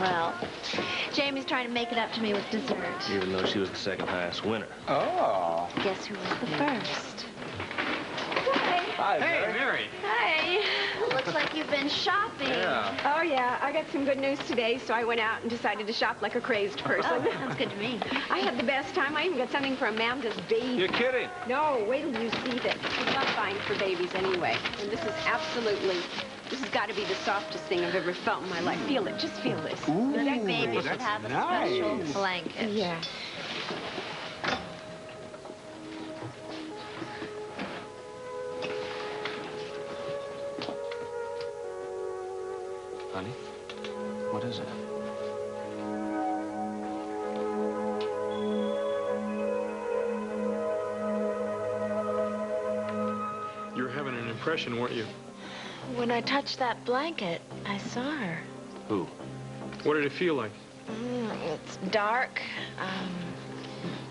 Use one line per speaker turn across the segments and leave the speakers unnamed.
Well, Jamie's trying to make it up to me with dessert.
Even though she was the second highest winner.
Oh.
Guess who was the first?
Hi, Mary.
Mary.
Hey, looks like you've been shopping.
Yeah.
Oh, yeah. I got some good news today, so I went out and decided to shop like a crazed person.
Oh, sounds good to me.
I had the best time. I even got something for Amanda's baby.
You're kidding.
No, wait till you see this. I love buying for babies anyway. And this has got to be the softest thing I've ever felt in my life. Feel it. Just feel this.
Ooh,
That baby should
that's
have a
nice.
special blanket.
Yeah.
Honey, what is it?
You were having an impression, weren't you?
When I touched that blanket, I saw her.
Who?
What did it feel like?
It's dark.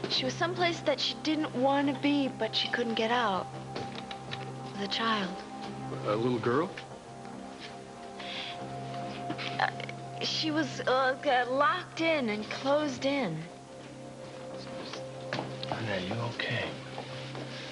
She was someplace that she didn't want to be, but she couldn't get out. With a child.
A little girl?
She was locked in and closed in.
Honey, are you okay?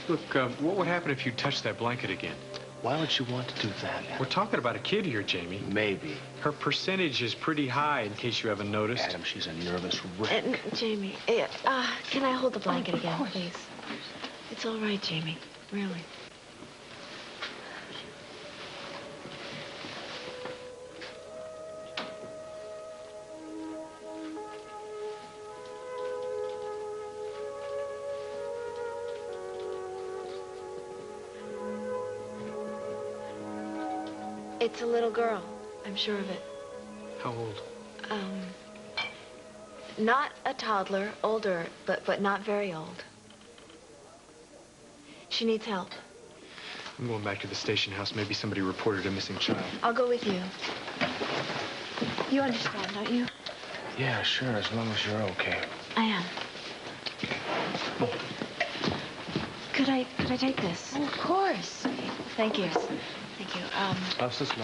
Look, what would happen if you touched that blanket again?
Why would you want to do that?
We're talking about a kid here, Jamie.
Maybe.
Her percentage is pretty high, in case you haven't noticed.
Adam, she's a nervous wreck.
Jamie, can I hold the blanket again, please? It's all right, Jamie. Really. It's a little girl. I'm sure of it.
How old?
Not a toddler, older, but not very old. She needs help.
I'm going back to the station house. Maybe somebody reported a missing child.
I'll go with you. You understand, don't you?
Yeah, sure, as long as you're okay.
I am. Could I take this? Oh, of course. Thank you. Thank you.
Listen,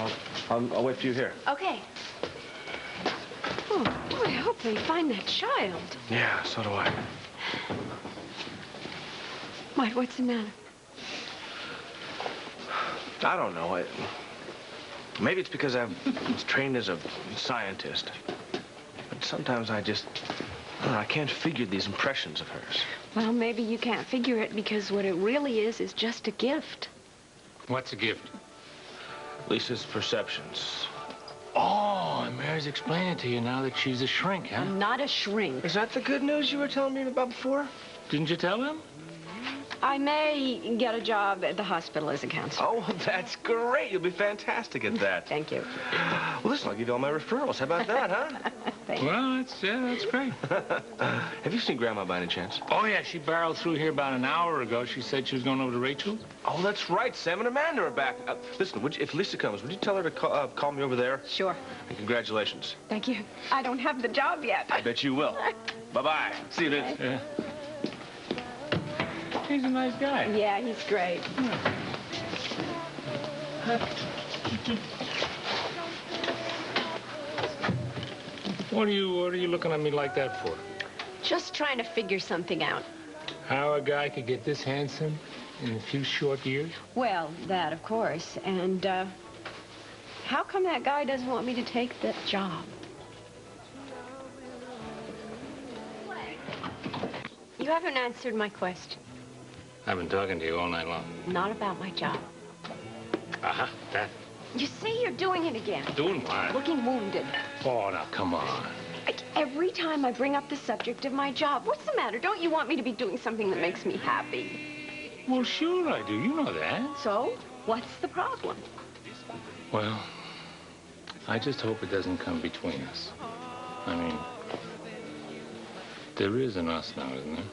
I'll wait for you here.
Okay.
Oh, boy, I hope they find that child.
Yeah, so do I.
What's the matter?
I don't know. Maybe it's because I was trained as a scientist. But sometimes I don't know, I can't figure these impressions of hers.
Well, maybe you can't figure it because what it really is just a gift.
What's a gift?
Lisa's perceptions.
Oh, and Mary's explaining to you now that she's a shrink, huh?
I'm not a shrink.
Is that the good news you were telling me about before?
Didn't you tell him?
I may get a job at the hospital as a counselor.
Oh, that's great. You'll be fantastic at that.
Thank you.
Well, listen, I'll give you all my referrals. How about that, huh?
Thanks.
Well, that's great.
Have you seen Grandma by any chance?
Oh, yeah, she barreled through here about an hour ago. She said she was going over to Rachel's.
Oh, that's right. Sam and Amanda are back. Listen, if Lisa comes, would you tell her to call me over there?
Sure.
And congratulations.
Thank you. I don't have the job yet.
I bet you will. Bye-bye. See you, Vince.
Yeah. He's a nice guy.
Yeah, he's great.
What are you looking at me like that for?
Just trying to figure something out.
How a guy could get this handsome in a few short years?
Well, that, of course. And, how come that guy doesn't want me to take that job? You haven't answered my question.
I've been talking to you all night long.
Not about my job.
Uh-huh, that.
You see, you're doing it again.
Doing what?
Looking wounded.
Oh, now, come on.
Like, every time I bring up the subject of my job, what's the matter? Don't you want me to be doing something that makes me happy?
Well, sure I do. You know that.
So, what's the problem?
Well, I just hope it doesn't come between us. I mean, there is an us now, isn't there?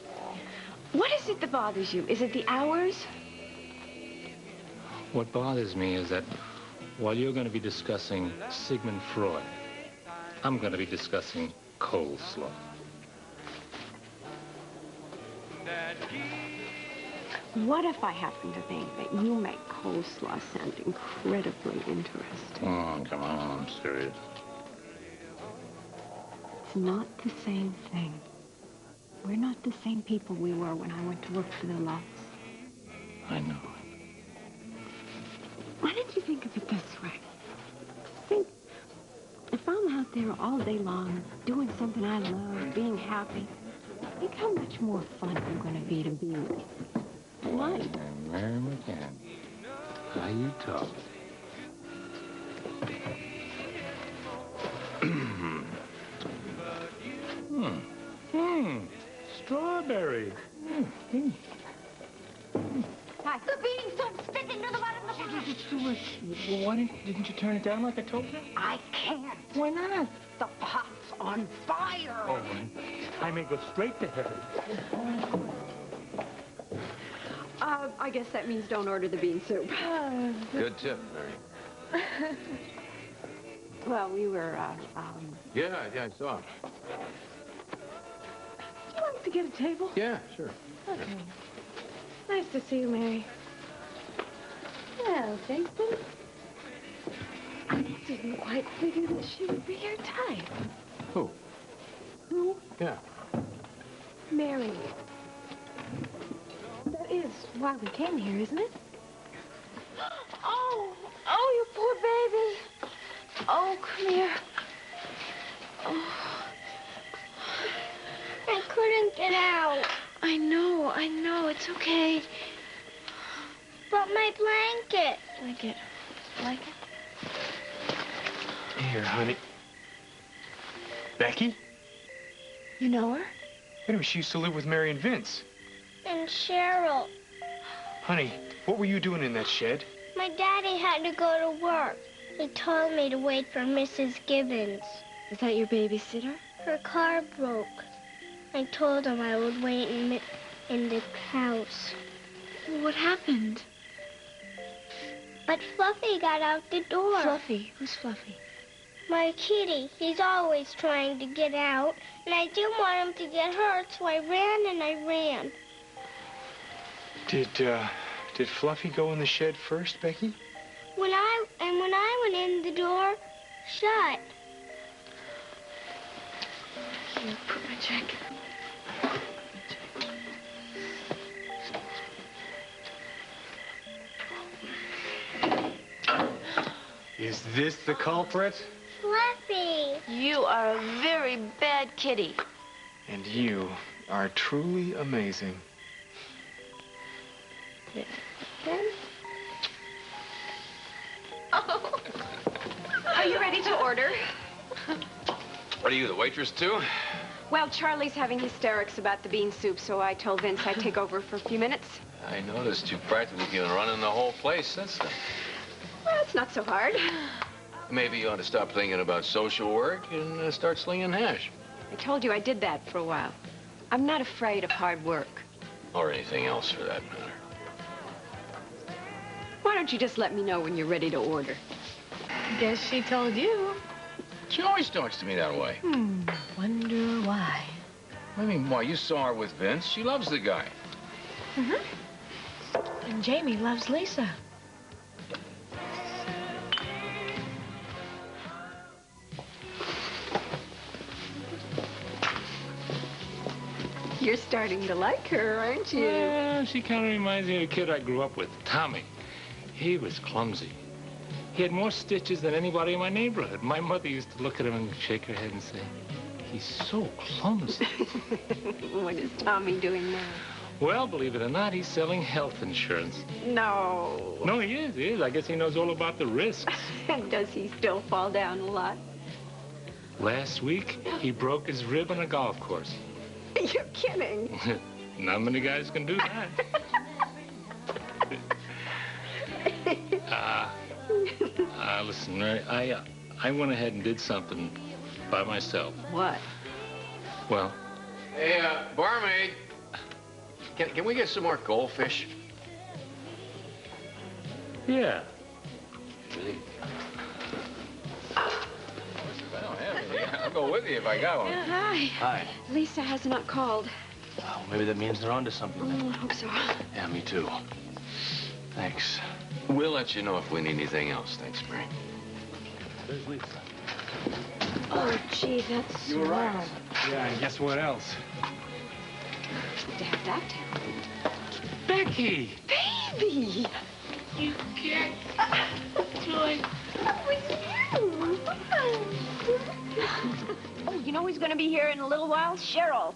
What is it that bothers you? Is it the hours?
What bothers me is that while you're going to be discussing Sigmund Freud, I'm going to be discussing coleslaw.
What if I happen to think that you make coleslaw sound incredibly interesting?
Oh, come on, I'm serious.
It's not the same thing. We're not the same people we were when I went to work for the lots.
I know.
Why don't you think of it this way? Think, if I'm out there all day long, doing something I love, being happy, think how much more fun I'm going to be with you. Why?
Mary McCann, how you talk. Strawberry.
Hi. The beating soap sticking to the bottom of the pot.
Well, why didn't you turn it down like I told you?
I can't.
Why not?
The pot's on fire.
Oh, I may go straight to heaven.
I guess that means don't order the bean soup.
Good tip, Mary.
Well, we were,
Yeah, I saw.
Would you like to get a table?
Yeah, sure.
Okay. Nice to see you, Mary. Well, Jason. I didn't quite figure that she would be your type.
Who?
Who?
Yeah.
Mary. That is why we came here, isn't it?
Oh, you poor baby. Oh, come here. Oh.
I couldn't get out.
I know. It's okay.
But my blanket.
Blanket.
Here, honey. Becky?
You know her?
Wait a minute, she used to live with Mary and Vince.
And Cheryl.
Honey, what were you doing in that shed?
My daddy had to go to work. He told me to wait for Mrs. Gibbons.
Is that your babysitter?
Her car broke. I told him I would wait in the house.
What happened?
But Fluffy got out the door.
Fluffy. Who's Fluffy?
My kitty. He's always trying to get out. And I didn't want him to get hurt, so I ran.
Did Fluffy go in the shed first, Becky?
When I went in, the door shut.
Here, put my jacket.
Is this the culprit?
Fluffy.
You are a very bad kitty.
And you are truly amazing.
Oh.
Are you ready to order?
What are you, the waitress, too?
Well, Charlie's having hysterics about the bean soup, so I told Vince I'd take over for a few minutes.
I noticed you practically been running the whole place since then.
Well, it's not so hard.
Maybe you ought to stop thinking about social work and start slinging hash.
I told you I did that for a while. I'm not afraid of hard work.
Or anything else, for that matter.
Why don't you just let me know when you're ready to order?
Guess she told you.
She always talks to me that way.
Wonder why.
I mean, why, you saw her with Vince. She loves the guy.
And Jamie loves Lisa.
You're starting to like her, aren't you?
Yeah, she kind of reminds me of a kid I grew up with, Tommy. He was clumsy. He had more stitches than anybody in my neighborhood. My mother used to look at him and shake her head and say, he's so clumsy.
What is Tommy doing now?
Well, believe it or not, he's selling health insurance.
No.
No, he is. I guess he knows all about the risks.
And does he still fall down a lot?
Last week, he broke his rib on a golf course.
You're kidding.
Not many guys can do that. Listen, Mary, I went ahead and did something by myself.
What?
Well,
Hey, barmaid. Can we get some more goldfish?
yeah.
Really? I don't have any. I'll go with you if I got one.
Hi.
Hi.
Lisa has not called.
Well, maybe that means they're onto something.
I hope so.
Yeah, me too. Thanks.
We'll let you know if we need anything else. Thanks, Mary.
There's Lisa.
Oh,
Gee, that's
You were right.
swell.
Yeah, and guess what else?
To have that talent.
Becky!
Baby!
You can't do it.
Oh, you know who's going to be here in a little while? Cheryl.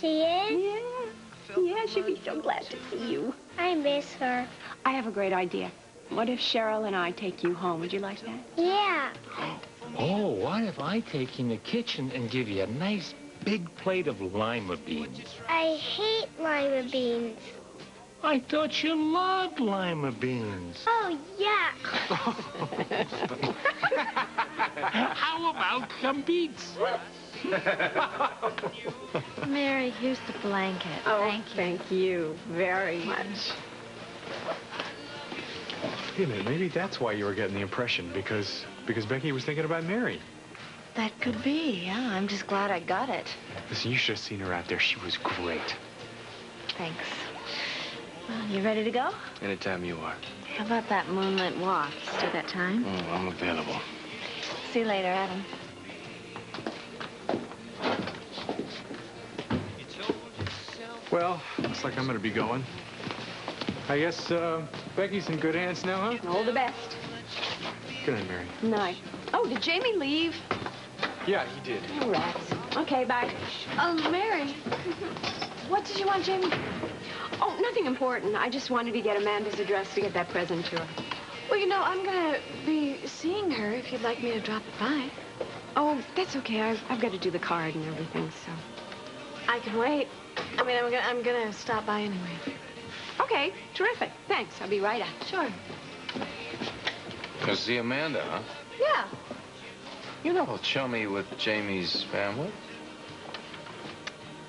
She is?
Yeah. Yeah, she'll be so glad to see you.
I miss her.
I have a great idea. What if Cheryl and I take you home? Would you like that?
Yeah.
Oh, what if I take you in the kitchen and give you a nice big plate of lima beans?
I hate lima beans.
I thought you loved lima beans.
Oh, yuck.
How about some beets?
Mary, here's the blanket.
Oh, thank you very much.
Wait a minute, maybe that's why you were getting the impression, because Becky was thinking about Mary.
That could be, yeah. I'm just glad I got it.
Listen, you should have seen her out there. She was great.
Thanks. Well, you ready to go?
Anytime you are.
How about that moonlit walk? Still got time?
I'm available.
See you later, Adam.
Well, looks like I'm gonna be going. I guess Becky's in good hands now, huh?
All the best.
Good night, Mary.
Night. Oh, did Jamie leave?
Yeah, he did.
Oh, rats. Okay, bye.
Mary. What did you want, Jamie?
Oh, nothing important. I just wanted to get Amanda's address to get that present to her.
Well, you know, I'm gonna be seeing her if you'd like me to drop it by.
Oh, that's okay. I've got to do the card and everything, so.
I can wait. I mean, I'm gonna stop by anyway.
Okay, terrific. Thanks. I'll be right out.
Sure.
Go see Amanda, huh?
Yeah.
You're not all chummy with Jamie's family.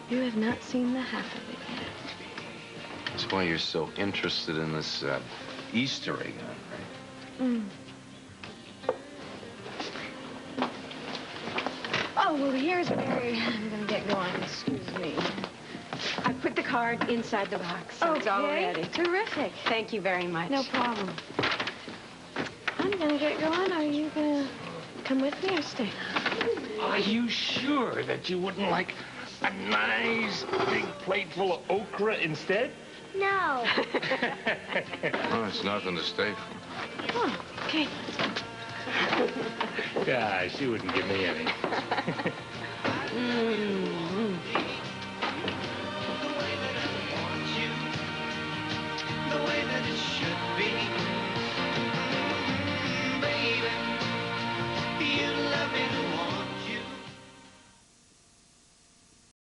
You have not seen the half of it yet.
That's why you're so interested in this Easter egg hunt, right?
Oh, well, here's Mary. I'm gonna get going. Excuse me.
I put the card inside the box, so it's all ready.
Terrific.
Thank you very much.
No problem. I'm gonna get going. Are you gonna come with me or stay?
Are you sure that you wouldn't like a nice big plate full of okra instead?
No.
Oh, it's nothing to stay for.
Oh, okay.
Yeah, she wouldn't give me any.